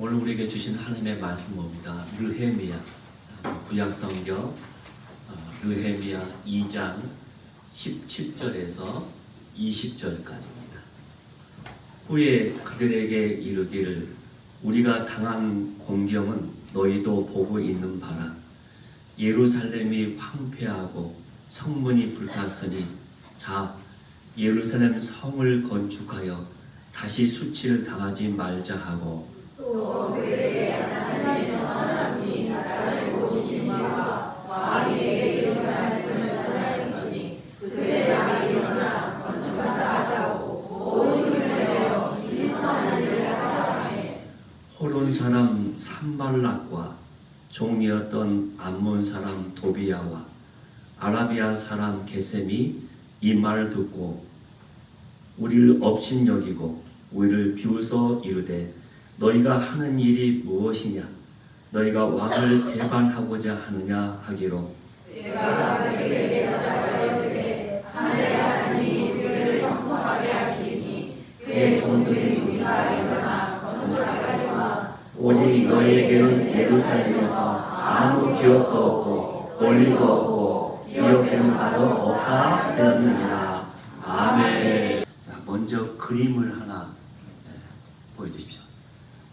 오늘 우리에게 주신 하나님의 말씀입니다. 느헤미야 구약성경 느헤미야 2장 17절에서 20절까지입니다. 후에 그들에게 이르기를 우리가 당한 공경은 너희도 보고 있는 바라. 예루살렘이 황폐하고 성문이 불탔으니 자 예루살렘 성을 건축하여 다시 수치를 당하지 말자 하고 또 그들에게 하나님의 선하신 나라를 보시니와 왕에게 이런 말씀을 전하였더니 그들의 왕이 일어나 건축하다 하고 모든 힘을 내어 이 선한 일을 하라 하매 호론 사람 산발락과 종이었던 암몬 사람 도비야와 아라비아 사람 게셈이 이 말을 듣고 우리를 업신여기고 우리를 비웃어 이르되 너희가 하는 일이 무엇이냐? 너희가 왕을 배반하고자 하느냐 하기로 내가 그에게 대답하여 이르되 하늘의 하나님이 우리를 형통하게 하시니 그의 종들이 우리가 일어나 건축하려마 오직 너희에게는 예루살렘에서 아무 기업도 없고 권리도 없고 기억되는 바도 없다 되었느니라. 아멘. 자, 먼저 그림을 하나 보여주십시오.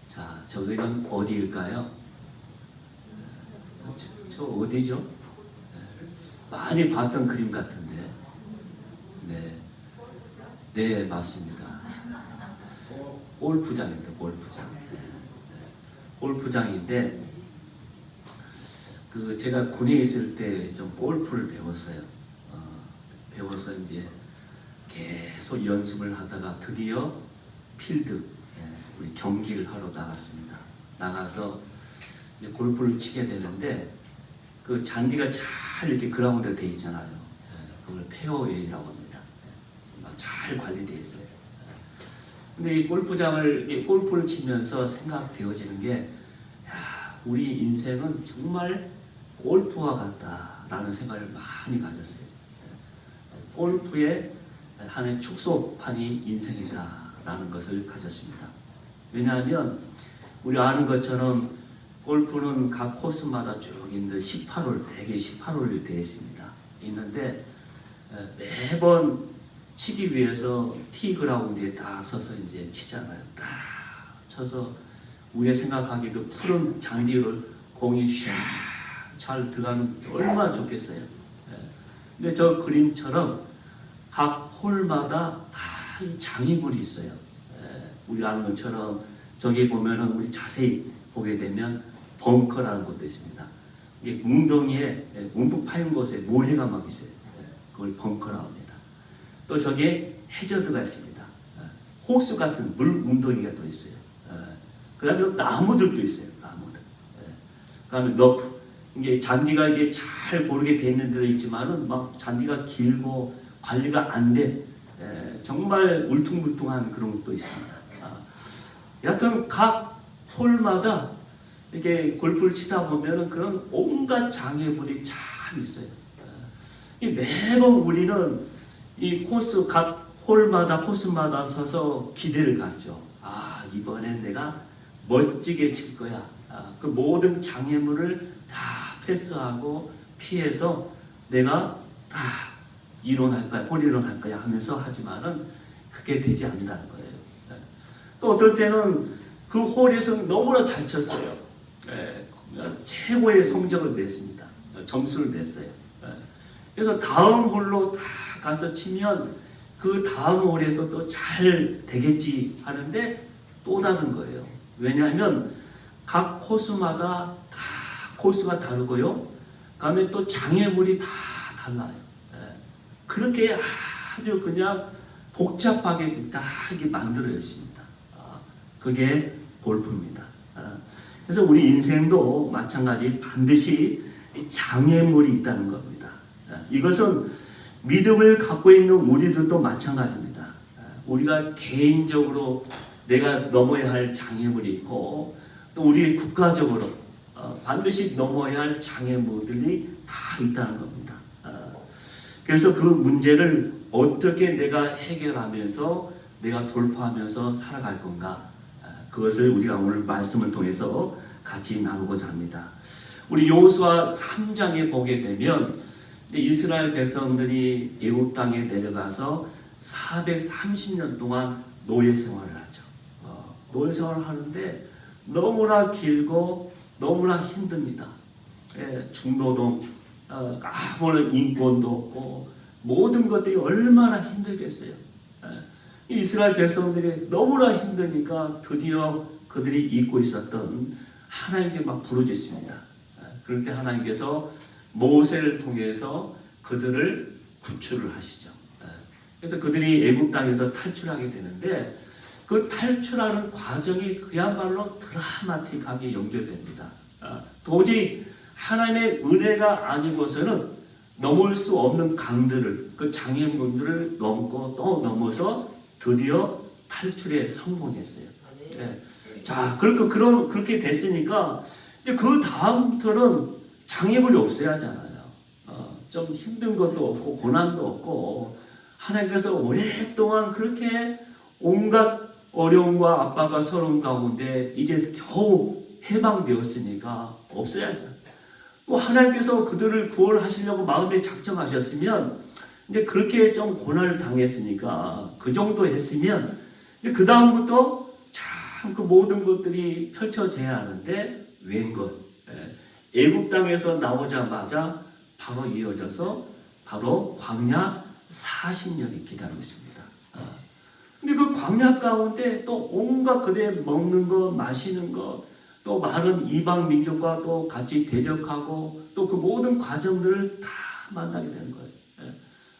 자, 저기는 어디일까요? 저 어디죠? 많이 봤던 그림 같은데. 네, 맞습니다. 골프장입니다. 골프장. 골프장인데 제가 군에 있을 때 좀 골프를 배웠어요. 배워서 이제 계속 연습을 하다가 드디어 필드 우리 경기를 하러 나갔습니다. 나가서 이제 골프를 치게 되는데 그 잔디가 잘 이렇게 그라운드 돼 있잖아요. 그걸 페어웨이라고 합니다. 잘 관리되어 있어요. 근데 이 골프장을 골프를 치면서 생각되어지는 게 우리 인생은 정말 골프와 같다라는 생각을 많이 가졌어요. 골프의 하나의 축소판이 인생이다라는 것을 가졌습니다. 왜냐하면 우리 아는 것처럼 골프는 각 코스마다 쭉 있는데 18홀, 대개 18홀이 되어 있습니다. 있는데 매번 치기 위해서 티 그라운드에 딱 서서 이제 치잖아요. 딱 쳐서 우리가 생각하기도 푸른 잔디를 공이 샥 잘 들어가면 얼마나 좋겠어요. 근데 저 그림처럼 각 홀마다 다 이 장애물이 있어요. 우리 아는 것처럼 저기 보면은 우리 자세히 보게 되면 벙커라는 것도 있습니다. 이게 웅덩이에 움푹 파인 곳에 모래가 막 있어요. 그걸 벙커라고 합니다. 또 저기에 해저드가 있습니다. 호수 같은 물 웅덩이가 또 있어요. 그 다음에 나무들도 있어요. 나무들. 그 다음에 너프. 이게 잔디가 이게 잘 고르게 돼 있는 데도 있지만은 막 잔디가 길고 관리가 안 돼. 정말 울퉁불퉁한 그런 것도 있습니다. 여하튼 각 홀마다 이렇게 골프를 치다 보면은 그런 온갖 장애물이 참 있어요. 매번 우리는 이 코스 각 홀마다 코스마다 서서 기대를 갖죠. 이번엔 내가 멋지게 칠 거야. 그 모든 장애물을 다 패스하고 피해서 내가 다 이론할 거야, 홀이론 할 거야 하면서 하지만은 그게 되지 않는다는 거예요. 또 어떨 때는 그 홀에서 너무나 잘 쳤어요. 최고의 성적을 냈습니다. 점수를 냈어요. 그래서 다음 홀로 다 가서 치면 그 다음 홀에서 또 잘 되겠지 하는데 또 다른 거예요. 왜냐하면 각 코스마다 다 코스가 다르고요. 그다음에 또 장애물이 다 달라요. 그렇게 아주 그냥 복잡하게 다 이렇게 만들어져 있습니다. 그게 골프입니다. 그래서 우리 인생도 마찬가지 반드시 장애물이 있다는 겁니다. 이것은 믿음을 갖고 있는 우리들도 마찬가지입니다. 우리가 개인적으로 내가 넘어야 할 장애물이 있고 또 우리 국가적으로 반드시 넘어야 할 장애물들이 다 있다는 겁니다. 그래서 그 문제를 어떻게 내가 해결하면서 내가 돌파하면서 살아갈 건가 그것을 우리가 오늘 말씀을 통해서 같이 나누고자 합니다. 우리 여호수아 3장에 보게 되면 이스라엘 백성들이 애굽 땅에 내려가서 430년 동안 노예 생활을 하죠. 노예 생활을 하는데 너무나 길고 너무나 힘듭니다. 중노동, 아무런 인권도 없고 모든 것들이 얼마나 힘들겠어요. 이스라엘 백성들이 너무나 힘드니까 드디어 그들이 잊고 있었던 하나님께 막 부르짖습니다. 그럴 때 하나님께서 모세를 통해서 그들을 구출을 하시죠. 그래서 그들이 애굽 땅에서 탈출하게 되는데 그 탈출하는 과정이 그야말로 드라마틱하게 연결됩니다. 도저히 하나님의 은혜가 아니고서는 넘을 수 없는 강들을, 그 장애물들을 넘고 또 넘어서 드디어 탈출에 성공했어요. 자, 그렇게 됐으니까 이제 그 다음부터는 장애물이 없어야 하잖아요. 좀 힘든 것도 없고 고난도 없고 하나님께서 오랫동안 그렇게 온갖 어려움과 압박과 서러움 가운데 이제 겨우 해방되었으니까 없어야죠. 하나님께서 그들을 구원하시려고 마음에 작정하셨으면 이제 그렇게 좀 고난을 당했으니까 그 정도 했으면 이제 그 다음부터 참 그 모든 것들이 펼쳐져야 하는데 웬걸 애굽 땅에서 나오자마자 바로 이어져서 바로 광야 40년이 기다리고 있습니다. 근데 그 광야 가운데 또 온갖 그들 먹는 것, 마시는 것, 또 많은 이방 민족과 또 같이 대적하고 또 그 모든 과정들을 다 만나게 되는 거예요.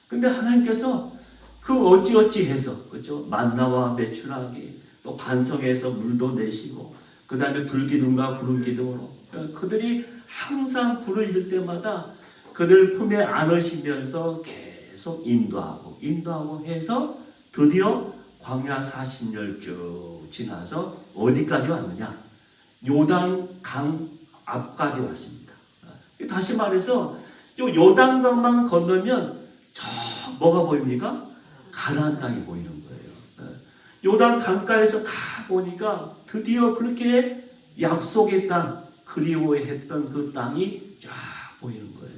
근데 하나님께서 그 어찌어찌해서 그렇죠? 만나와 매출하기, 또 반성해서 물도 내시고, 그 다음에 불기둥과 구름기둥으로 그들이 항상 부르실 때마다 그들 품에 안으시면서 계속 인도하고 해서 드디어 광야 40년 쭉 지나서 어디까지 왔느냐? 요단강 앞까지 왔습니다. 다시 말해서 요 요단강만 건너면 저 뭐가 보입니까? 가나안 땅이 보이는 거예요. 요단 강가에서 다 보니까 드디어 그렇게 약속의 땅, 그리워했던 그 땅이 쫙 보이는 거예요.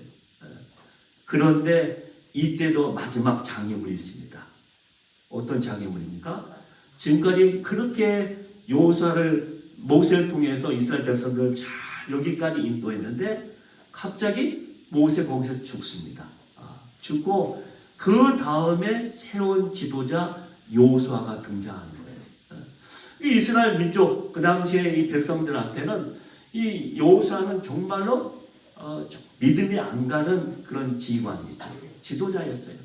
그런데 이때도 마지막 장애물이 있습니다. 어떤 장애물입니까? 지금까지 그렇게 여호수아를 모세를 통해서 이스라엘 백성들을 잘 여기까지 인도했는데 갑자기 모세 거기서 죽습니다. 죽고 그 다음에 새로운 지도자 여호수아가 등장하는 거예요. 이 이스라엘 민족 그 당시에 이 백성들한테는 이 여호수아는 정말로 믿음이 안 가는 그런 지휘관이죠. 지도자였어요.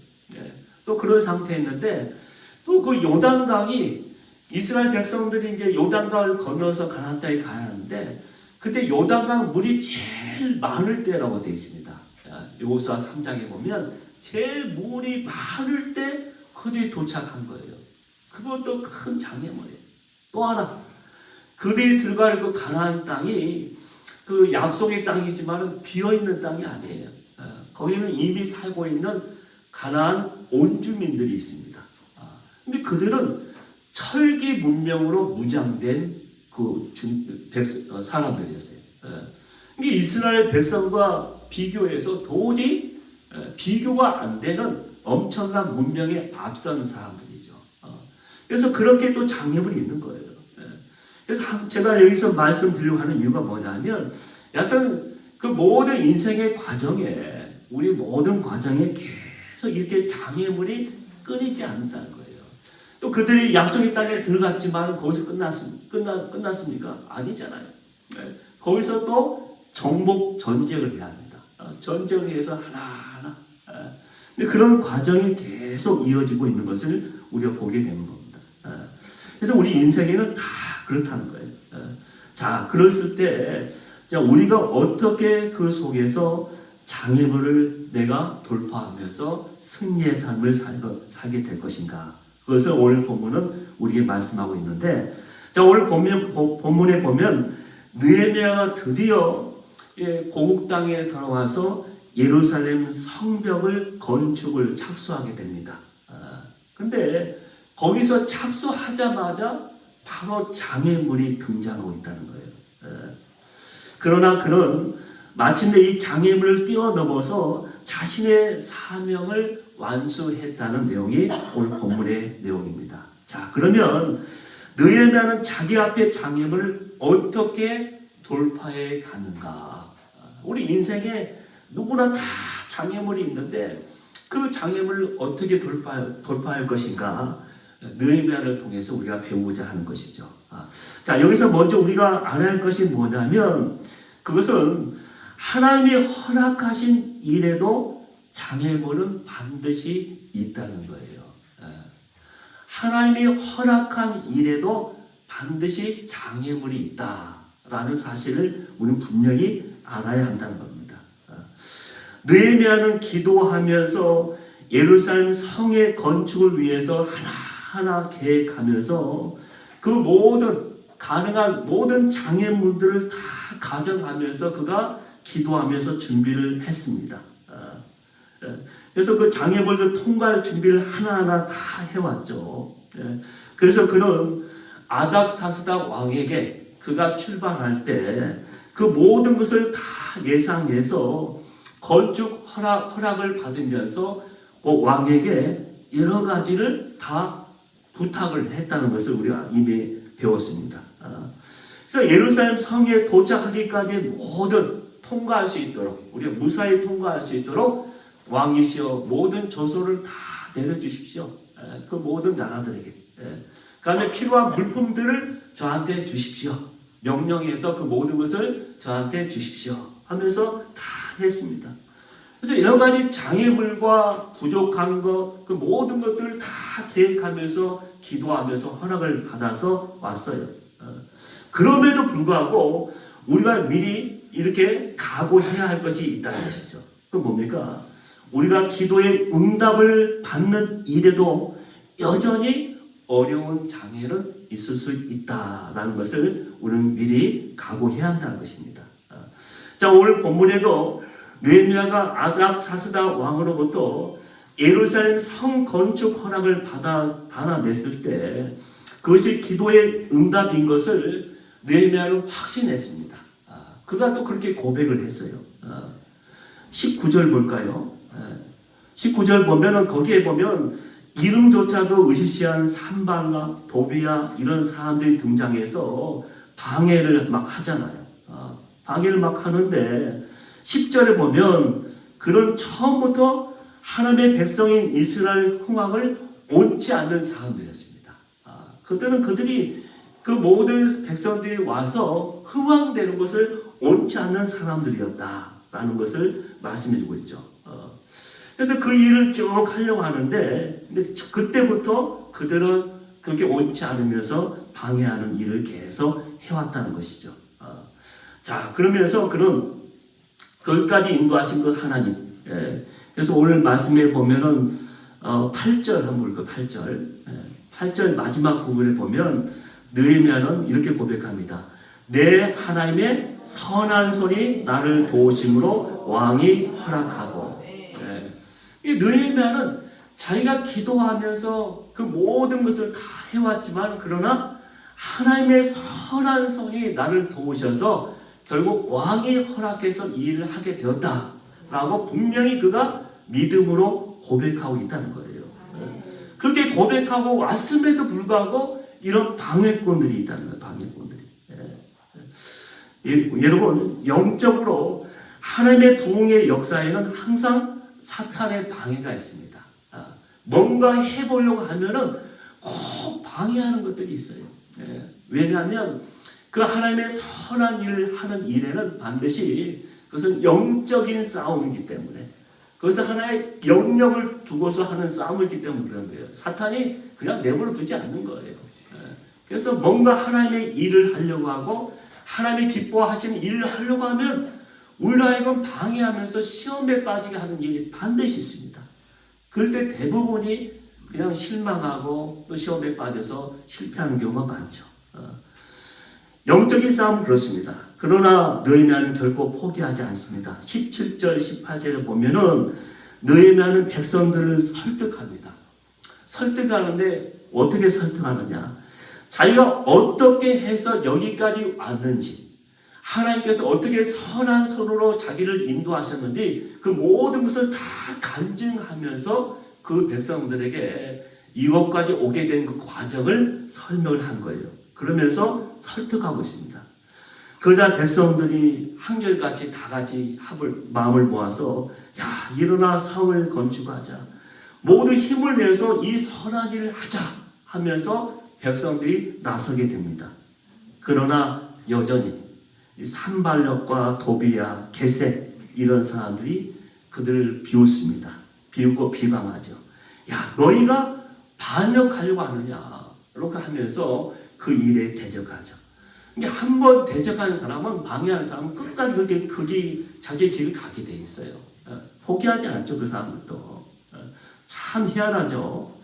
또 그런 상태였는데 또 그 요단강이 이스라엘 백성들이 이제 요단강을 건너서 가나안 땅에 가야 하는데 그때 요단강 물이 제일 많을 때라고 되어 있습니다. 여호수아 3장에 보면 제일 물이 많을 때 그들이 도착한 거예요. 그것도 큰 장애물이에요. 또 하나 그들이 들어갈 그 가나안 땅이 그 약속의 땅이지만 비어 있는 땅이 아니에요. 거기는 이미 살고 있는 가나안 온주민들이 있습니다. 근데 그들은 철기 문명으로 무장된 그 사람들이었어요. 이게 이스라엘 백성과 비교해서 도저히 비교가 안 되는 엄청난 문명에 앞선 사람들이죠. 그래서 그렇게 또 장애물이 있는 거예요. 그래서 제가 여기서 말씀드리려고 하는 이유가 뭐냐면 약간 그 모든 인생의 과정에 우리 모든 과정에 계속 이렇게 장애물이 끊이지 않는다는 거예요. 또 그들이 약속의 땅에 들어갔지만 거기서 끝났습니까? 아니잖아요. 거기서 또 정복 전쟁을 해야 합니다. 전쟁을 해서 하나하나. 근데 그런 과정이 계속 이어지고 있는 것을 우리가 보게 되는 겁니다. 그래서 우리 인생에는 다 그렇다는 거예요. 자, 그랬을 때 우리가 어떻게 그 속에서 장애물을 내가 돌파하면서 승리의 삶을 살게 될 것인가? 그것을 오늘 본문은 우리에게 말씀하고 있는데, 자, 오늘 본문에 보면 느헤미야가 드디어 고국 땅에 돌아와서 예루살렘 성벽을 건축을 착수하게 됩니다. 근데 거기서 착수하자마자 바로 장애물이 등장하고 있다는 거예요. 그러나 그는 마침내 이 장애물을 뛰어넘어서 자신의 사명을 완수했다는 내용이 오늘 본문의 내용입니다. 자, 그러면 느헤미야는 자기 앞에 장애물을 어떻게 돌파해 가는가? 우리 인생에 누구나 다 장애물이 있는데 그 장애물을 어떻게 돌파할 것인가? 느헤미야를 통해서 우리가 배우고자 하는 것이죠. 자, 여기서 먼저 우리가 알아야 할 것이 뭐냐면 그것은 하나님이 허락하신 일에도 장애물은 반드시 있다는 거예요. 하나님이 허락한 일에도 반드시 장애물이 있다라는 사실을 우리는 분명히 알아야 한다는 겁니다. 느헤미야는 기도하면서 예루살렘 성의 건축을 위해서 하나하나 계획하면서 그 모든 가능한 모든 장애물들을 다 가져가면서 그가 기도하면서 준비를 했습니다. 그래서 그 장애물들 통과할 준비를 하나하나 다 해왔죠. 그래서 그는 아닥사스다 왕에게 그가 출발할 때 그 모든 것을 다 예상해서 건축 허락을 받으면서 그 왕에게 여러 가지를 다 부탁을 했다는 것을 우리가 이미 배웠습니다. 그래서 예루살렘 성에 도착하기까지 모든 통과할 수 있도록 우리가 무사히 통과할 수 있도록 왕이시여 모든 조소를 다 내려주십시오. 그 모든 나라들에게. 그 다음에 필요한 물품들을 저한테 주십시오. 명령해서 그 모든 것을 저한테 주십시오 하면서 다 했습니다. 그래서 여러 가지 장애물과 부족한 것, 그 모든 것들을 다 계획하면서 기도하면서 허락을 받아서 왔어요. 그럼에도 불구하고 우리가 미리 이렇게 각오해야 할 것이 있다는 것이죠. 그 뭡니까? 우리가 기도의 응답을 받는 일에도 여전히 어려운 장애는 있을 수 있다라는 것을 우리는 미리 각오해야 한다는 것입니다. 자, 오늘 본문에도 느헤미야가 아닥사스다 왕으로부터 예루살렘 성 건축 허락을 받아냈을 때 그것이 기도의 응답인 것을 느헤미야는 확신했습니다. 그가 또 그렇게 고백을 했어요. 19절 볼까요? 19절 보면은 거기에 보면 이름조차도 의시시한 산발라, 도비야 이런 사람들이 등장해서 방해를 막 하잖아요. 방해를 막 하는데 10절에 보면 그런 처음부터 하나님의 백성인 이스라엘 흥왕을 옳지 않는 사람들이었습니다. 그때는 그들이 그 모든 백성들이 와서 흥왕되는 것을 옳지 않는 사람들이었다라는 것을 말씀해주고 있죠. 그래서 그 일을 쭉 하려고 하는데 근데 그때부터 그들은 그렇게 옳지 않으면서 방해하는 일을 계속 해왔다는 것이죠. 자, 그러면서 그런 거기까지 인도하신 그 하나님. 그래서 오늘 말씀에 보면은 8절 한번 볼까요? 8절. 8절 마지막 부분에 보면 느헤미야는 이렇게 고백합니다. 내 하나님의 선한 손이 나를 도우심으로 왕이 허락하고. 이 느헤미야는 자기가 기도하면서 그 모든 것을 다 해왔지만 그러나 하나님의 선한 손이 나를 도우셔서 결국 왕이 허락해서 이 일을 하게 되었다라고 분명히 그가 믿음으로 고백하고 있다는 거예요. 그렇게 고백하고 왔음에도 불구하고 이런 방해꾼들이 있다는 거예요. 방해꾼들이. 여러분 영적으로 하나님의 부흥의 역사에는 항상 사탄의 방해가 있습니다. 뭔가 해보려고 하면은 꼭 방해하는 것들이 있어요. 왜냐하면 그 하나님의 선한 일을 하는 일에는 반드시 그것은 영적인 싸움이기 때문에 그것은 하나의 영역을 두고서 하는 싸움이기 때문에 그런 거예요. 사탄이 그냥 내버려 두지 않는 거예요. 그래서 뭔가 하나님의 일을 하려고 하고 하나님이 기뻐하시는 일을 하려고 하면 우리로 하여금 방해하면서 시험에 빠지게 하는 일이 반드시 있습니다. 그럴 때 대부분이 그냥 실망하고 또 시험에 빠져서 실패하는 경우가 많죠. 영적인 싸움은 그렇습니다. 그러나 느헤미야는 결코 포기하지 않습니다. 17절, 18절에 보면은 느헤미야는 백성들을 설득합니다. 설득하는데 어떻게 설득하느냐? 자기가 어떻게 해서 여기까지 왔는지, 하나님께서 어떻게 선한 손으로 자기를 인도하셨는지 그 모든 것을 다 간증하면서 그 백성들에게 이것까지 오게 된 그 과정을 설명을 한 거예요. 그러면서 설득하고 있습니다. 그러자 백성들이 한결같이 다 같이 마음을 모아서 자, 일어나 성을 건축하자. 모두 힘을 내서 이 선한 일을 하자 하면서 백성들이 나서게 됩니다. 그러나 여전히 이 산발력과 도비야, 게셈 이런 사람들이 그들을 비웃습니다. 비웃고 비방하죠. 야, 너희가 반역하려고 하느냐 이렇게 하면서 그 일에 대적하죠. 한번 대적한 사람은, 방해한 사람은 끝까지 그렇게 자기의 길을 가게 돼 있어요. 포기하지 않죠. 그 사람들도. 참 희한하죠.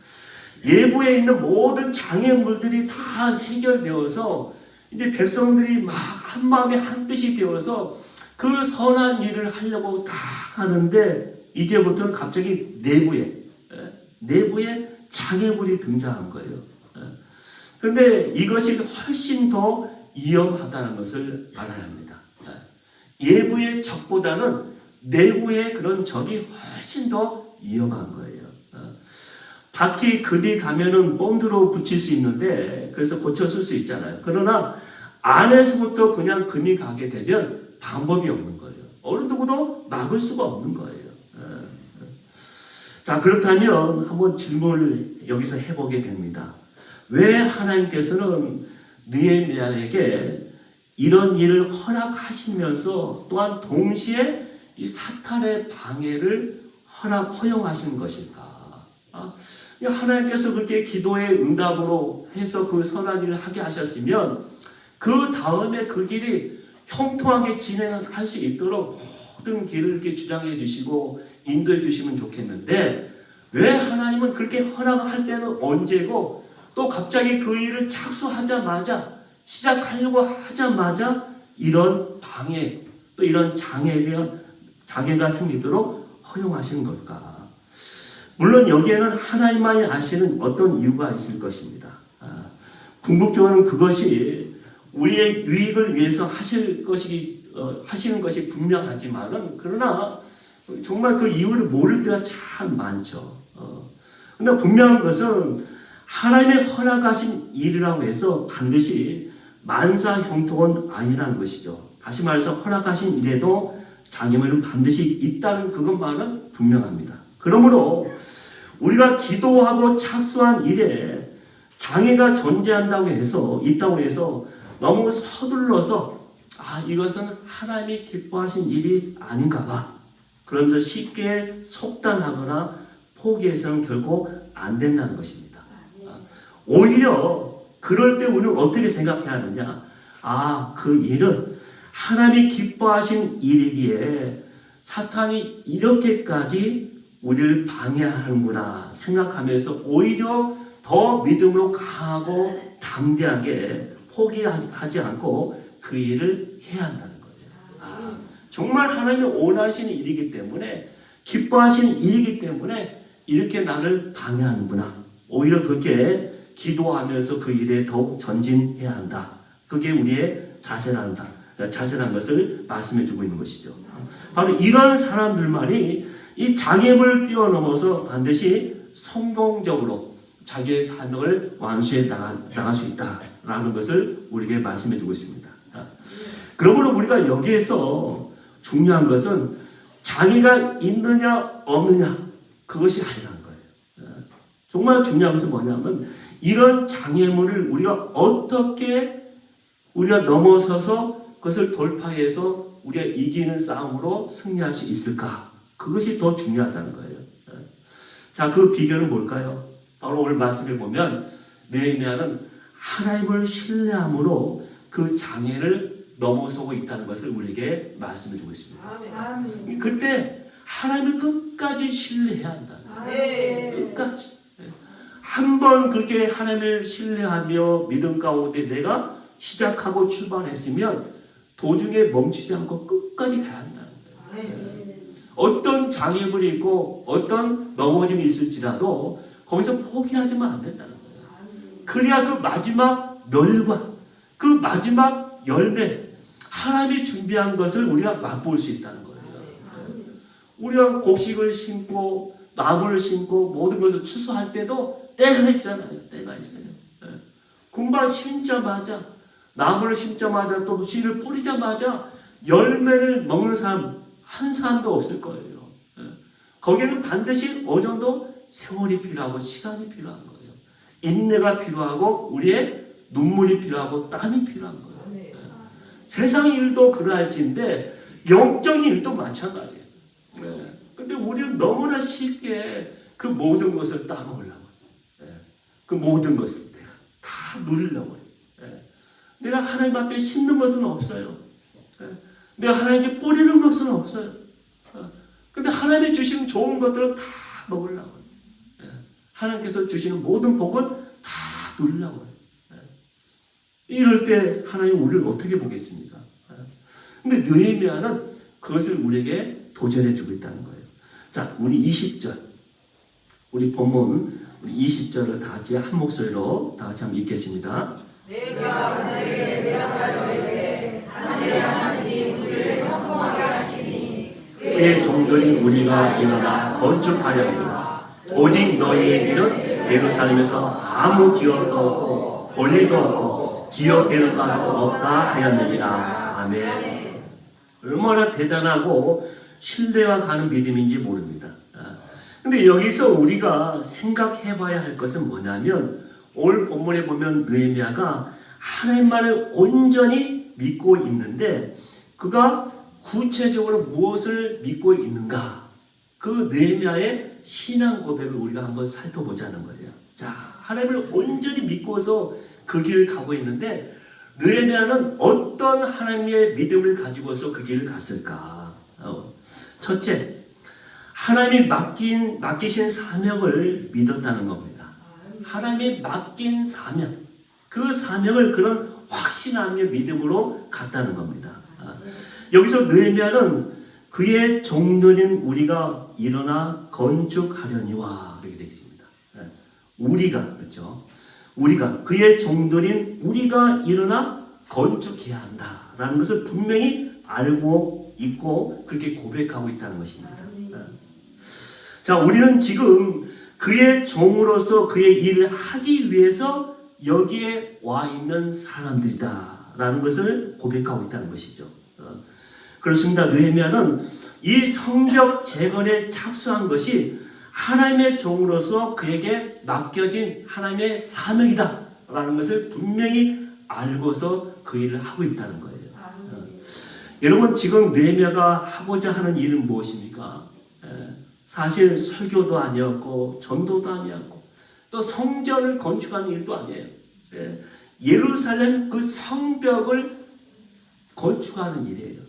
예부에 있는 모든 장애물들이 다 해결되어서 이제 백성들이 막 한마음에 한뜻이 되어서 그 선한 일을 하려고 다 하는데 이제부터는 갑자기 내부에 장애물이 등장한 거예요. 그런데 이것이 훨씬 더 위험하다는 것을 알아야 합니다. 예부의 적보다는 내부의 그런 적이 훨씬 더 위험한 거예요. 바퀴 금이 가면은 본드로 붙일 수 있는데 그래서 고쳐 쓸 수 있잖아요. 그러나 안에서부터 그냥 금이 가게 되면 방법이 없는 거예요. 어느 누구도 막을 수가 없는 거예요. 자, 그렇다면 한번 질문을 여기서 해보게 됩니다. 왜 하나님께서는 느헤미야에게 이런 일을 허락하시면서 또한 동시에 이 사탄의 방해를 허용하신 것일까? 하나님께서 그렇게 기도의 응답으로 해서 그 선한 일을 하게 하셨으면 그 다음에 그 길이 형통하게 진행할 수 있도록 모든 길을 이렇게 주장해 주시고 인도해 주시면 좋겠는데 왜 하나님은 그렇게 허락할 때는 언제고 또 갑자기 그 일을 착수하자마자 시작하려고 하자마자 이런 방해 또 이런 장애가 생기도록 허용하시는 걸까? 물론 여기에는 하나님만이 아시는 어떤 이유가 있을 것입니다. 궁극적으로는 그것이 우리의 유익을 위해서 하시는 것이 분명하지만은 그러나 정말 그 이유를 모를 때가 참 많죠. 그러나 분명한 것은 하나님의 허락하신 일이라고 해서 반드시 만사 형통은 아니라는 것이죠. 다시 말해서 허락하신 일에도 장애물은 반드시 있다는 그것만은 분명합니다. 그러므로 우리가 기도하고 착수한 일에 장애가 존재한다고 해서 있다고 해서 너무 서둘러서 이것은 하나님이 기뻐하신 일이 아닌가 봐. 그러면서 쉽게 속단하거나 포기해서는 결코 안 된다는 것입니다. 오히려 그럴 때 우리는 어떻게 생각해야 하느냐? 그 일은 하나님이 기뻐하신 일이기에 사탄이 이렇게까지 우리를 방해하는구나 생각하면서 오히려 더 믿음으로 강하고 담대하게 포기하지 않고 그 일을 해야 한다는 거예요. 정말 하나님이 원하시는 일이기 때문에 기뻐하시는 일이기 때문에 이렇게 나를 방해하는구나. 오히려 그렇게 기도하면서 그 일에 더욱 전진해야 한다. 그게 우리의 자세라는 것을 말씀해 주고 있는 것이죠. 바로 이런 사람들만이 이 장애물을 뛰어넘어서 반드시 성공적으로 자기의 사명을 완수해 나갈 수 있다라는 것을 우리에게 말씀해 주고 있습니다. 그러므로 우리가 여기에서 중요한 것은 장애가 있느냐 없느냐 그것이 아니라는 거예요. 정말 중요한 것은 뭐냐면 이런 장애물을 우리가 넘어서서 그것을 돌파해서 우리가 이기는 싸움으로 승리할 수 있을까? 그것이 더 중요하다는 거예요. 자, 그 비결은 뭘까요? 바로 오늘 말씀을 보면 느헤미야는 하나님을 신뢰함으로 그 장애를 넘어서고 있다는 것을 우리에게 말씀해 주고 있습니다. 아멘. 그때 하나님을 끝까지 신뢰해야 한다. 끝까지. 한번 그렇게 하나님을 신뢰하며 믿음 가운데 내가 시작하고 출발했으면 도중에 멈추지 않고 끝까지 가야 한다는 거예요. 어떤 장애물이 있고 어떤 넘어짐이 있을지라도 거기서 포기하지만 안 된다는 거예요. 그래야 그 마지막 멸관, 그 마지막 열매, 하나님이 준비한 것을 우리가 맛볼 수 있다는 거예요. 우리가 곡식을 심고 나무를 심고 모든 것을 추수할 때도 때가 있잖아요. 때가 있어요. 금방 심자마자, 나무를 심자마자 또 씨를 뿌리자마자 열매를 먹는 사람 한 사람도 없을 거예요. 거기에는 반드시 어느 정도 세월이 필요하고 시간이 필요한 거예요. 인내가 필요하고 우리의 눈물이 필요하고 땀이 필요한 거예요. 세상 일도 그러할지인데 영적인 일도 마찬가지예요. 근데 우리는 너무나 쉽게 그 모든 것을 따먹으려고, 그 모든 것을 내가 다 누리려고 해요. 내가 하나님 앞에 심는 것은 없어요. 내가 하나님께 뿌리는 것은 없어요. 근데 하나님이 주시는 좋은 것들을 다 먹으려고 해요. 하나님께서 주시는 모든 복은 다 누리려고 해요. 이럴 때 하나님 우리를 어떻게 보겠습니까? 근데 느헤미야는 그것을 우리에게 도전해 주고 있다는 거예요. 자, 우리 20절, 우리 본문 우리 20절을 다 같이 한 목소리로 다 같이 한번 읽겠습니다. 내가 그들에게 대답할 너에게 하늘의 하나님이 우리를 형통하게 하시니 그의 종들인 우리가 일어나 건축하려니와 오직 너희의 일은 예루살렘에서 아무 기업도 없고 권리도 없고 기업되는 바도 없다 하였느니라. 아멘. 얼마나 대단하고 신뢰가 가는 믿음인지 모릅니다. 근데 여기서 우리가 생각해 봐야 할 것은 뭐냐면 오늘 본문에 보면 느헤미야가 하나님만을 온전히 믿고 있는데 그가 구체적으로 무엇을 믿고 있는가? 그 느헤미야의 신앙 고백을 우리가 한번 살펴보자는 거예요. 자, 하나님을 온전히 믿고서 그 길을 가고 있는데 느헤미야는 어떤 하나님의 믿음을 가지고서 그 길을 갔을까? 첫째, 하나님이 맡기신 사명을 믿었다는 겁니다. 하나님이 맡긴 사명, 그 사명을 그런 확신하며 믿음으로 갔다는 겁니다. 여기서 느헤미야는 그의 종들인 우리가 일어나 건축하려니와 이렇게 되어 있습니다. 우리가, 그렇죠? 우리가, 그의 종들인 우리가 일어나 건축해야 한다라는 것을 분명히 알고 있고 그렇게 고백하고 있다는 것입니다. 자, 우리는 지금 그의 종으로서 그의 일을 하기 위해서 여기에 와 있는 사람들이다라는 것을 고백하고 있다는 것이죠. 그렇습니다. 느헤미야는 이 성벽 재건에 착수한 것이 하나님의 종으로서 그에게 맡겨진 하나님의 사명이다라는 것을 분명히 알고서 그 일을 하고 있다는 거예요. 여러분, 지금 느헤미야가 하고자 하는 일은 무엇입니까? 사실 설교도 아니었고 전도도 아니었고 또 성전을 건축하는 일도 아니에요. 예루살렘 그 성벽을 건축하는 일이에요.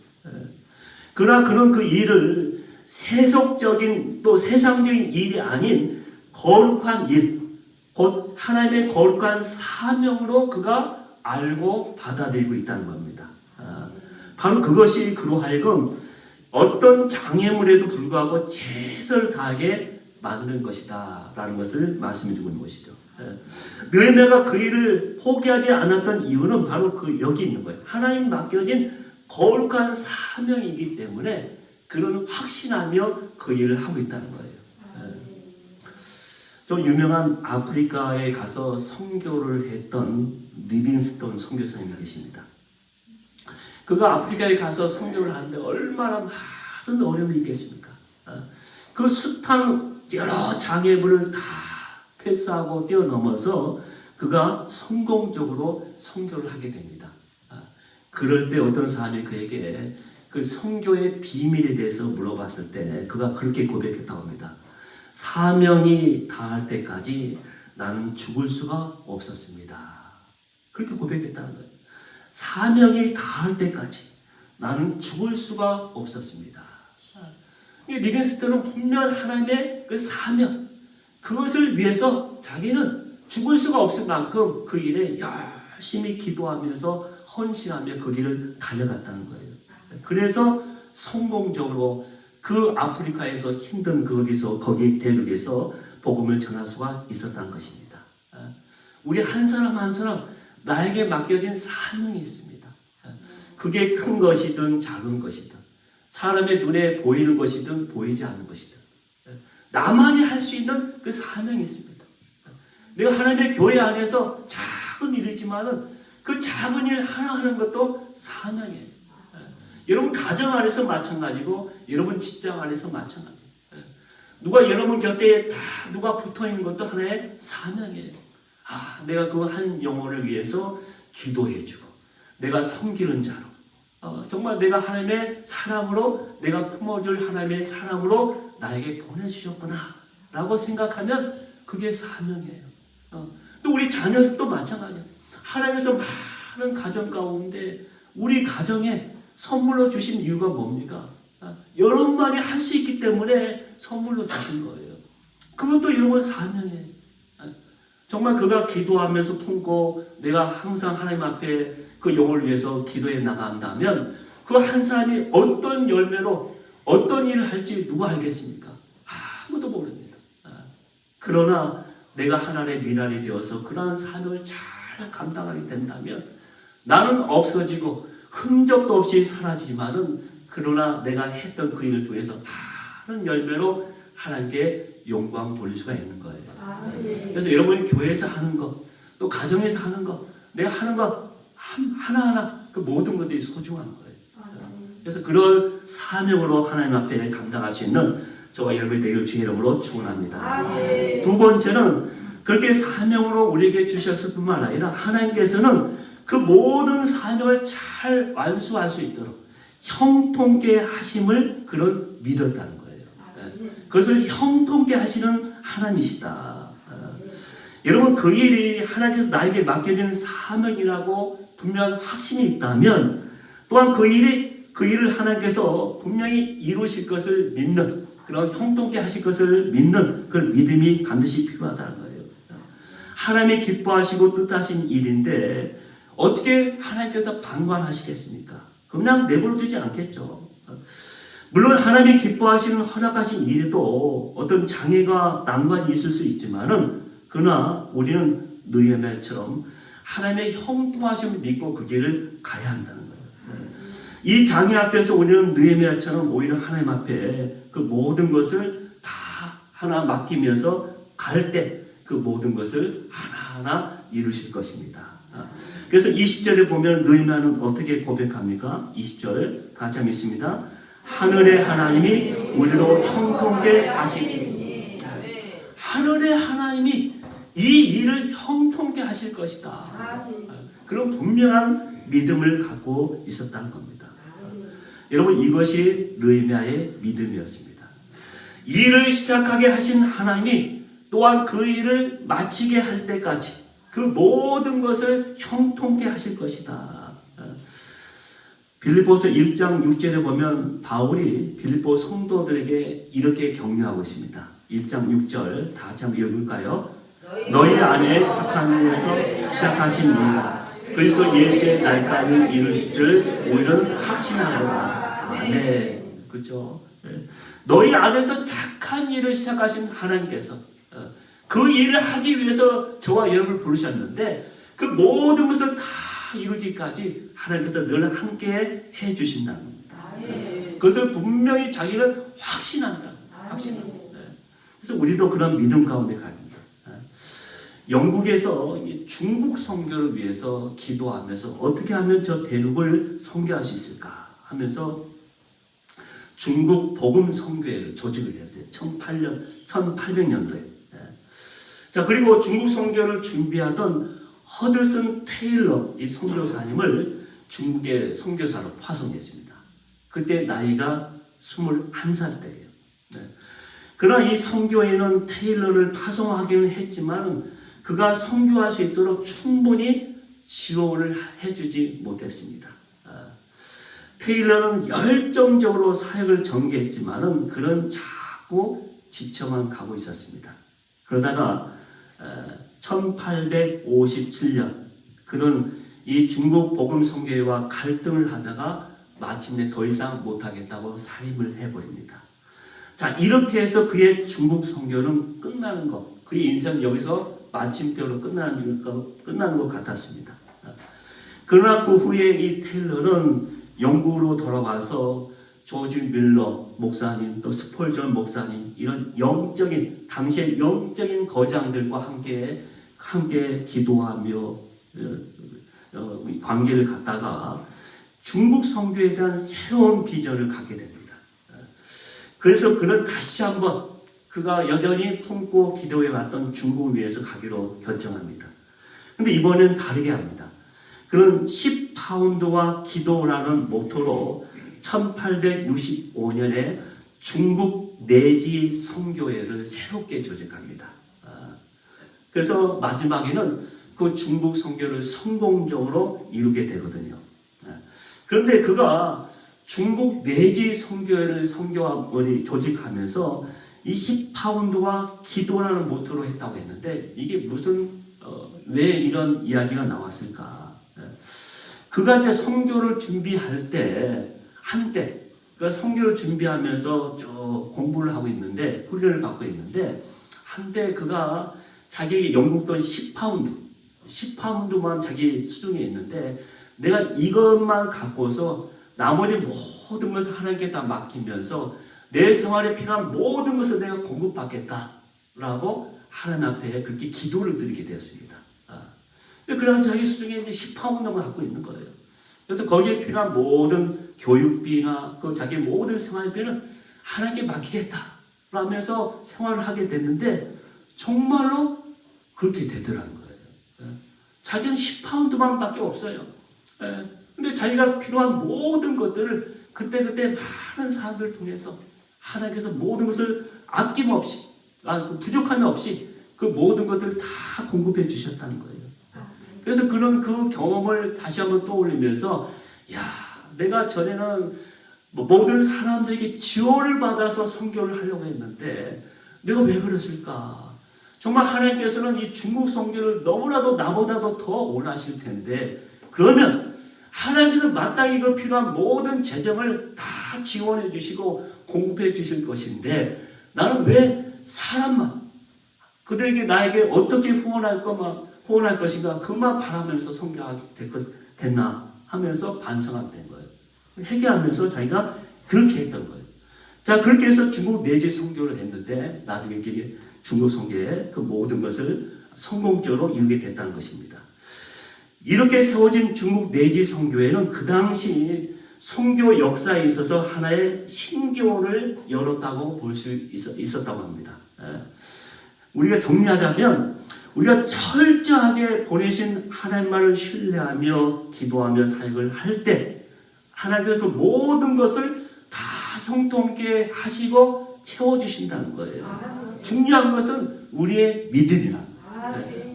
그러나 그는 그 일을 세속적인 또 세상적인 일이 아닌 거룩한 일, 곧 하나님의 거룩한 사명으로 그가 알고 받아들이고 있다는 겁니다. 바로 그것이 그로 하여금 어떤 장애물에도 불구하고 최선을 다하게 만든 것이다 라는 것을 말씀해 주고 있는 것이죠. 느헤미야가 그 일을 포기하지 않았던 이유는 바로 여기 있는 거예요. 하나님 맡겨진 거룩한 사명이기 때문에 그는 확신하며 그 일을 하고 있다는 거예요. 좀 유명한 아프리카에 가서 선교를 했던 리빙스톤 선교사님이 계십니다. 그가 아프리카에 가서 선교를 하는데 얼마나 많은 어려움이 있겠습니까? 그 숱한 여러 장애물을 다 패스하고 뛰어넘어서 그가 성공적으로 선교를 하게 됩니다. 그럴 때 어떤 사람이 그에게 그 선교의 비밀에 대해서 물어봤을 때 그가 그렇게 고백했다고 합니다. 사명이 다할 때까지 나는 죽을 수가 없었습니다. 그렇게 고백했다는 거예요. 사명이 다할 때까지 나는 죽을 수가 없었습니다. 리빙스턴은 분명 하나님의 그 사명, 그것을 위해서 자기는 죽을 수가 없을 만큼 그 일에 열심히 기도하면서 헌신하며 그 길을 달려갔다는 거예요. 그래서 성공적으로 그 아프리카에서 힘든 거기 대륙에서 복음을 전할 수가 있었다는 것입니다. 우리 한 사람 한 사람 나에게 맡겨진 사명이 있습니다. 그게 큰 것이든 작은 것이든 사람의 눈에 보이는 것이든 보이지 않는 것이든 나만이 할 수 있는 그 사명이 있습니다. 내가 하나님의 교회 안에서 작은 일이지만은 그 작은 일 하나 하는 것도 사명이에요. 여러분 가정 안에서 마찬가지고 여러분 직장 안에서 마찬가지예요. 누가 여러분 곁에 다 누가 붙어 있는 것도 하나의 사명이에요. 내가 그 한 영혼을 위해서 기도해주고 내가 섬기는 자로 정말 내가 하나님의 사람으로 내가 품어줄 하나님의 사람으로 나에게 보내주셨구나 라고 생각하면 그게 사명이에요. 또 우리 자녀도 마찬가지예요. 하나님께서 많은 가정 가운데 우리 가정에 선물로 주신 이유가 뭡니까? 여러분만이 할 수 있기 때문에 선물로 주신 거예요. 그것도 여러분 사명이에요. 정말 그가 기도하면서 품고 내가 항상 하나님 앞에 그 영혼을 위해서 기도해 나간다면 그 한 사람이 어떤 열매로 어떤 일을 할지 누가 알겠습니까? 아무도 모릅니다. 그러나 내가 하나님의 미랄이 되어서 그러한 사명을 잘 감당하게 된다면 나는 없어지고 흔적도 없이 사라지지만은 그러나 내가 했던 그 일을 통해서 많은 열매로 하나님께 영광 돌릴 수가 있는 거예요. 그래서 여러분이 교회에서 하는 것, 또 가정에서 하는 것, 내가 하는 것 하나하나 그 모든 것들이 소중한 거예요. 그래서 그런 사명으로 하나님 앞에 감당할 수 있는 저와 여러분이 되길 주의 이름으로 축원합니다. 두 번째는 그렇게 사명으로 우리에게 주셨을 뿐만 아니라 하나님께서는 그 모든 사명을 잘 완수할 수 있도록 형통케 하심을 그런 믿었다는 거예요. 그것을 형통케 하시는 하나님이시다. 여러분 그 일이 하나님께서 나에게 맡겨진 사명이라고 분명한 확신이 있다면 또한 그 일을 하나님께서 분명히 이루실 것을 믿는 그런 형통케 하실 것을 믿는 그런 믿음이 반드시 필요하다는 거예요. 하나님이 기뻐하시고 뜻하신 일인데 어떻게 하나님께서 방관하시겠습니까? 그냥 내버려 두지 않겠죠. 물론 하나님이 기뻐하시는 허락하신 일에도 어떤 장애가 난관이 있을 수 있지만은 그러나 우리는 느헤미야처럼 하나님의 형통하심을 믿고 그 길을 가야 한다는 거예요. 이 장애 앞에서 우리는 느헤미야처럼 오히려 하나님 앞에 그 모든 것을 다 하나 맡기면서 갈 때 그 모든 것을 하나하나 이루실 것입니다. 그래서 20절에 보면 느헤미야는 어떻게 고백합니까? 20절 다시 한번 읽습니다. 하늘의 하나님이 우리로 형통케 하시니 하늘의 하나님이 이 일을 형통케 하실 것이다. 그런 분명한 믿음을 갖고 있었다는 겁니다. 여러분 이것이 느헤미야의 믿음이었습니다. 일을 시작하게 하신 하나님이 또한 그 일을 마치게 할 때까지 그 모든 것을 형통케 하실 것이다. 빌립보서 1장 6절에 보면 바울이 빌립보 성도들에게 이렇게 격려하고 있습니다. 1장 6절 다시 한번 읽을까요? 너희 안에 착한 일에서 시작하신 일과 그리스도 예수의 날까지 이루실 줄 우리는 확신하노라. 아멘. 그렇죠? 너희 안에서 착한 일을 시작하신 하나님께서 그 일을 하기 위해서 저와 여러분을 부르셨는데 그 모든 것을 다 이루기까지 하나님께서 늘 함께 해주신다는 겁니다. 그것을 분명히 자기는 확신한다. 그래서 우리도 그런 믿음 가운데 갑니다. 영국에서 중국 선교를 위해서 기도하면서 어떻게 하면 저 대륙을 선교할 수 있을까 하면서 중국 복음 선교회를 조직을 했어요. 1800년도에. 자, 그리고 중국 선교를 준비하던 허드슨 테일러 이 선교사님을 중국의 선교사로 파송했습니다. 그때 나이가 21살 때예요. 그러나 이 선교회는 테일러를 파송하기는 했지만 그가 선교할 수 있도록 충분히 지원을 해주지 못했습니다. 테일러는 열정적으로 사역을 전개했지만 그는 자꾸 지쳐만 가고 있었습니다. 그러다가 1857년 그는 이 중국 복음 선교회와 갈등을 하다가 마침내 더 이상 못하겠다고 사임을 해버립니다. 자, 이렇게 해서 그의 중국 선교는 끝나는 것, 그의 인생 여기서 마침표로 끝나는 것 같았습니다. 그러나 그 후에 이 테일러는 영국으로 돌아와서 조지 밀러 목사님, 또 스폴전 목사님, 이런 영적인, 당시의 영적인 거장들과 함께 기도하며 관계를 갖다가 중국 선교에 대한 새로운 비전을 갖게 됩니다. 그래서 그는 다시 한번 그가 여전히 품고 기도해 왔던 중국을 위해서 가기로 결정합니다. 근데 이번엔 다르게 합니다. 그는 10파운드와 기도라는 모토로 1865년에 중국 내지 선교회를 새롭게 조직합니다. 그래서 마지막에는 그 중국 선교를 성공적으로 이루게 되거든요. 그런데 그가 중국 내지 선교회를 조직하면서 이 10파운드와 기도라는 모토로 했다고 했는데 이게 왜 이런 이야기가 나왔을까? 그가 이제 선교를 준비할 때 한때 그러니까 선교를 준비하면서 쭉 공부를 하고 있는데 훈련을 받고 있는데 한때 그가 자기 영국 돈 10파운드만 자기 수중에 있는데 내가 이것만 갖고서 나머지 모든 것을 하나님께 다 맡기면서 내 생활에 필요한 모든 것을 내가 공급받겠다라고 하나님 앞에 그렇게 기도를 드리게 되었습니다. 그러면 자기 수중에 이제 10파운드만 갖고 있는 거예요. 그래서 거기에 필요한 모든 교육비나 그 자기 모든 생활비는 하나님께 맡기겠다 라면서 생활을 하게 됐는데 정말로 그렇게 되더라는 거예요. 자기는 10파운드만 밖에 없어요. 근데 자기가 필요한 모든 것들을 그때 많은 사람들을 통해서 하나님께서 모든 것을 아낌없이 부족함이 없이 그 모든 것들을 다 공급해 주셨다는 거예요. 그래서 그런 그 경험을 다시 한번 떠올리면서 야, 내가 전에는 모든 사람들에게 지원을 받아서 선교를 하려고 했는데 내가 왜 그랬을까? 정말 하나님께서는 이 중국 선교를 너무나도 나보다도 더 원하실 텐데 그러면 하나님께서 마땅히 그 필요한 모든 재정을 다 지원해 주시고 공급해 주실 것인데 나는 왜 사람만 그들에게 나에게 어떻게 후원할 것인가 그만 바라면서 선교하게 됐나 하면서 반성하게 된 거예요. 회개하면서 자기가 그렇게 했던 거예요. 자, 그렇게 해서 중국 내지 선교를 했는데 나중에 중국 선교의 그 모든 것을 성공적으로 이루게 됐다는 것입니다. 이렇게 세워진 중국 내지 선교회는 그 당시 선교 역사에 있어서 하나의 신교를 열었다고 볼 수 있었다고 합니다. 우리가 정리하자면 우리가 철저하게 보내신 하나님만을 신뢰하며 기도하며 사역을 할 때 하나님께서 그 모든 것을 다 형통케 하시고 채워주신다는 거예요. 중요한 것은 우리의 믿음이라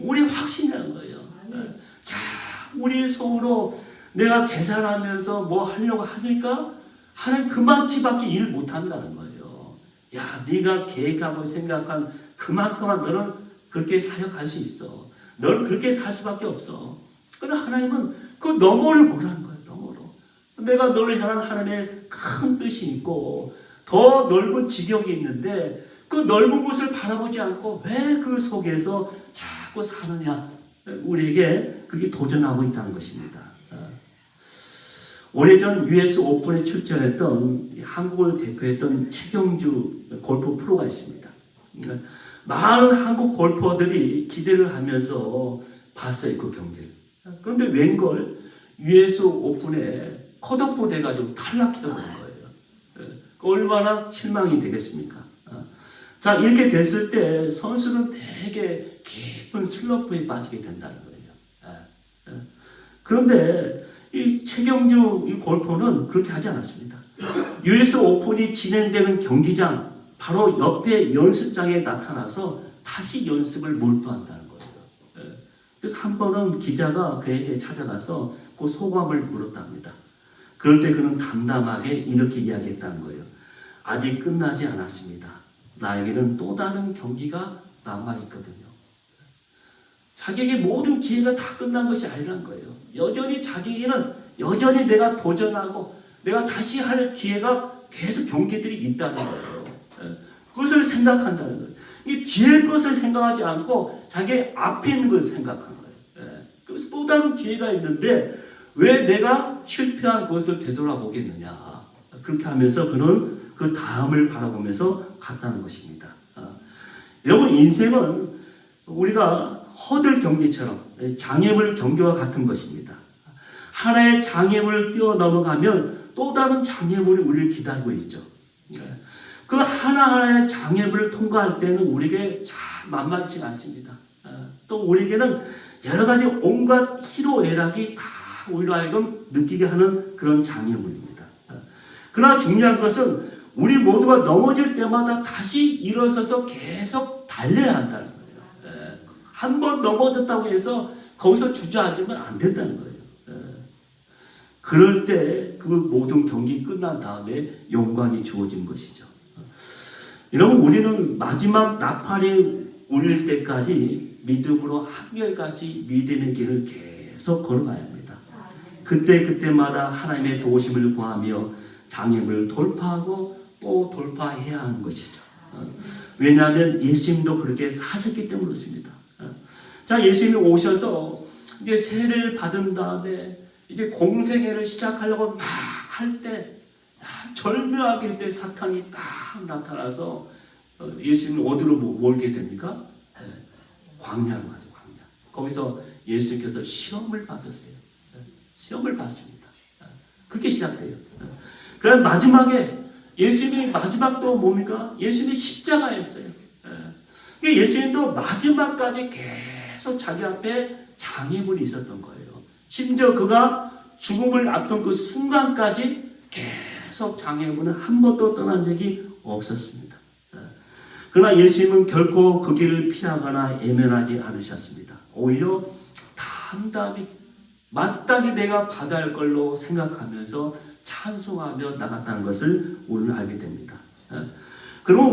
우리의 확신이라는 거예요. 자, 우리 속으로 내가 계산하면서 뭐 하려고 하니까 하나님 그만치밖에 일 못한다는 거예요. 야, 네가 계획하고 생각한 그만큼만 너는 그렇게 사역할 수 있어. 너는 그렇게 살 수밖에 없어. 그러나 하나님은 그 너머를 보라는 거예요. 너머로. 내가 너를 향한 하나님의 큰 뜻이 있고 더 넓은 지경이 있는데 그 넓은 곳을 바라보지 않고 왜 그 속에서 자꾸 사느냐. 우리에게 그게 도전하고 있다는 것입니다. 오래전 US 오픈에 출전했던 한국을 대표했던 최경주 골프 프로가 있습니다. 많은 한국 골퍼들이 기대를 하면서 봤어요, 그 경기를. 그런데 웬걸 US 오픈에 컷오프 돼가지고 탈락해버린 거예요. 얼마나 실망이 되겠습니까? 자, 이렇게 됐을 때 선수는 되게 깊은 슬럼프에 빠지게 된다는 거예요. 그런데 이 최경주 이 골퍼는 그렇게 하지 않았습니다. US 오픈이 진행되는 경기장 바로 옆에 연습장에 나타나서 다시 연습을 몰두한다는 거예요. 그래서 한 번은 기자가 그에게 찾아가서 그 소감을 물었답니다. 그럴 때 그는 담담하게 이렇게 이야기했다는 거예요. 아직 끝나지 않았습니다. 나에게는 또 다른 경기가 남아있거든요. 자기에게 모든 기회가 다 끝난 것이 아니란 거예요. 여전히 자기에게는 여전히 내가 도전하고 내가 다시 할 기회가 계속 경기들이 있다는 거예요. 그것을 생각한다는 거예요. 이 뒤에 것을 생각하지 않고 자기 앞에 있는 것을 생각한 거예요. 그래서 또 다른 기회가 있는데 왜 내가 실패한 것을 되돌아보겠느냐. 그렇게 하면서 그는 그 다음을 바라보면서 갔다는 것입니다. 여러분, 인생은 우리가 허들 경기처럼 장애물 경기와 같은 것입니다. 하나의 장애물을 뛰어넘어가면 또 다른 장애물이 우리를 기다리고 있죠. 그 하나하나의 장애물을 통과할 때는 우리에게 참 만만치 않습니다. 또 우리에게는 여러 가지 온갖 희로애락이 다 우리로 하여금 느끼게 하는 그런 장애물입니다. 그러나 중요한 것은 우리 모두가 넘어질 때마다 다시 일어서서 계속 달려야 한다는 거예요. 한 번 넘어졌다고 해서 거기서 주저앉으면 안 된다는 거예요. 그럴 때 그 모든 경기 끝난 다음에 영광이 주어진 것이죠. 여러분, 우리는 마지막 나팔이 울릴 때까지 믿음으로 한결같이 믿음의 길을 계속 걸어가야 합니다. 그때마다 하나님의 도우심을 구하며 장애물을 돌파하고 또 돌파해야 하는 것이죠. 왜냐하면 예수님도 그렇게 사셨기 때문에 그렇습니다. 자, 예수님이 오셔서 이제 세례를 받은 다음에 이제 공생애를 시작하려고 막 할 때 절묘하게 때 사탄이 딱 나타나서 예수님을 어디로 몰게 됩니까? 광야로 가죠. 광야. 거기서 예수님께서 시험을 받으세요. 시험을 받습니다. 그렇게 시작돼요. 그럼 마지막에 예수님이 마지막 또 뭡니까? 예수님이 십자가였어요. 예수님도 마지막까지 계속 자기 앞에 장애물이 있었던 거예요. 심지어 그가 죽음을 앞둔 그 순간까지 계속 장애물은 한 번도 떠난 적이 없었습니다. 그러나 예수님은 결코 그 길을 피하거나 애면하지 않으셨습니다. 오히려 담담히 마땅히 내가 받아야 할 걸로 생각하면서 찬송하며 나갔다는 것을 오늘 알게 됩니다. 그러면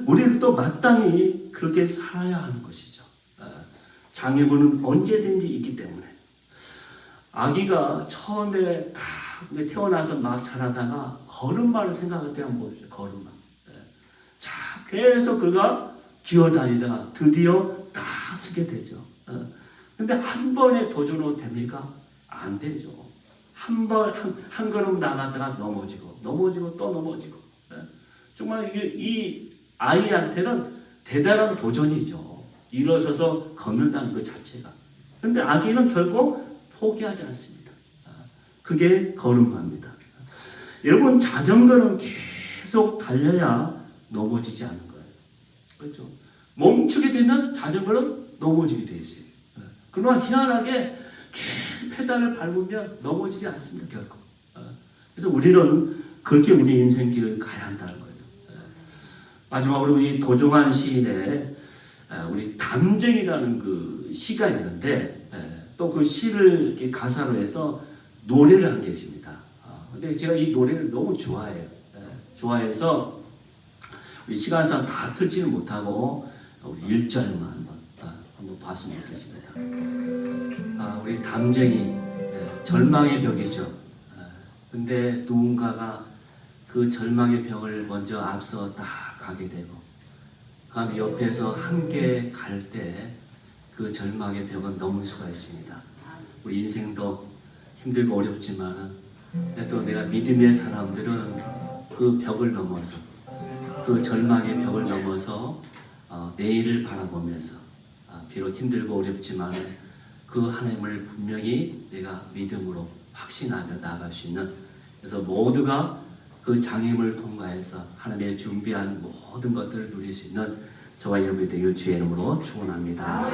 우리들도 마땅히 그렇게 살아야 하는 것이죠. 장애물은 언제든지 있기 때문에. 아기가 처음에 딱 태어나서 막 자라다가 걸음마를 생각할 때 한번 보세요. 걸음마. 자, 계속 그가 기어다니다가 드디어 딱 서게 되죠. 근데 한 번에 도전은 됩니까? 안 되죠. 한 걸음 나가다가 넘어지고 또 넘어지고. 정말 이 아이한테는 대단한 도전이죠. 일어서서 걷는다는 것 자체가. 그런데 아기는 결국 포기하지 않습니다. 그게 걸음마입니다. 여러분, 자전거는 계속 달려야 넘어지지 않는 거예요. 그렇죠? 멈추게 되면 자전거는 넘어지게 돼 있어요. 그러나 희한하게 계속 페달을 밟으면 넘어지지 않습니다. 결코. 그래서 우리는 그렇게 우리 인생길을 가야 한다는 거예요. 마지막으로 우리 도종환 시인의 우리 담쟁이라는 그 시가 있는데 또 그 시를 이렇게 가사로 해서 노래를 한 게 있습니다. 근데 제가 이 노래를 너무 좋아해요. 좋아해서 우리 시간상 다 틀지는 못하고 우리 1절만 한번 봤으면 좋겠습니다. 우리 담쟁이, 절망의 벽이죠. 근데 누군가가 그 절망의 벽을 먼저 앞서 딱 가게 되고, 그 옆에서 함께 갈 때 그 절망의 벽은 넘을 수가 있습니다. 우리 인생도 힘들고 어렵지만은 또 내가 믿음의 사람들은 그 벽을 넘어서, 그 절망의 벽을 넘어서 내일을 바라보면서 비록 힘들고 어렵지만은 그 하나님을 분명히 내가 믿음으로 확신하며 나아갈 수 있는, 그래서 모두가 그 장애물을 통과해서 하나님의 준비한 모든 것들을 누릴 수 있는 저와 여러분이 되길 주의 이름으로 축원합니다.